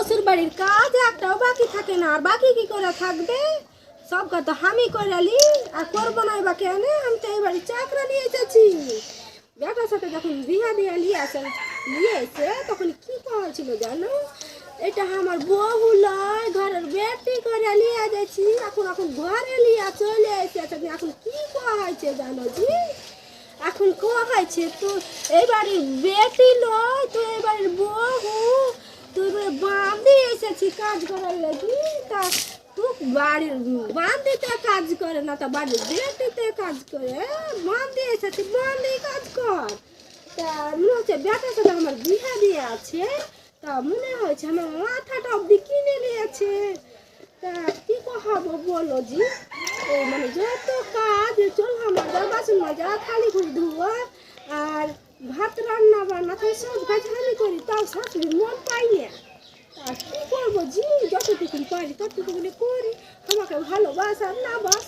শ্বশুর বাড়ির কাজ একটাও বাকি থাকে না, আর বাকি কি করে থাকবে? সব কথা আমি করালি আর করবো না বা কেন? আমি তো এই বাড়ির চাকরা নিয়ে এসেছি। বেটার সাথে যখন বিহা দিয়ে নিয়ে এসে তখন কি করা ছিল জানো? এটা আমার বউ লয়, ঘরের বেটি করে নিয়ে যাচ্ছি, এখন এখন ঘরে নিয়ে চলে এসেছে। এখন কি করা হয়েছে জানো জি? এখন কয়া হয়েছে তো এই বাড়ির বেটি নয়, তো এই বাড়ির বউ, তুই বাঁধে এসেছি কাজ করার লাগি। তা তুই বাড়ির বাঁধিতে কাজ করে না, তা বাড়ির বেটিতে কাজ করে। বাঁধে এসেছি, বাঁধে কাজ কর। তা মনে হচ্ছে বেটার সাথে আমার বিহা দিয়ে আছে, তা মনে হয়েছে আমার মাথাটা অব্দি কিনে নিয়েছে। তা কি কহাবো বলো জি? এই মানে যত কাজ চল মাজা, বাসন মাজা, থালি ঘুরি ধোয়া আর ভাত রান্না বান্না তো সব কাজ আমি করি, তাও শাশুড়ি মন পাই না। আর কি করবো জি? যতটুকুন পারি ততটুকুনি করি, আমাকে ভালোবাস আর না বাস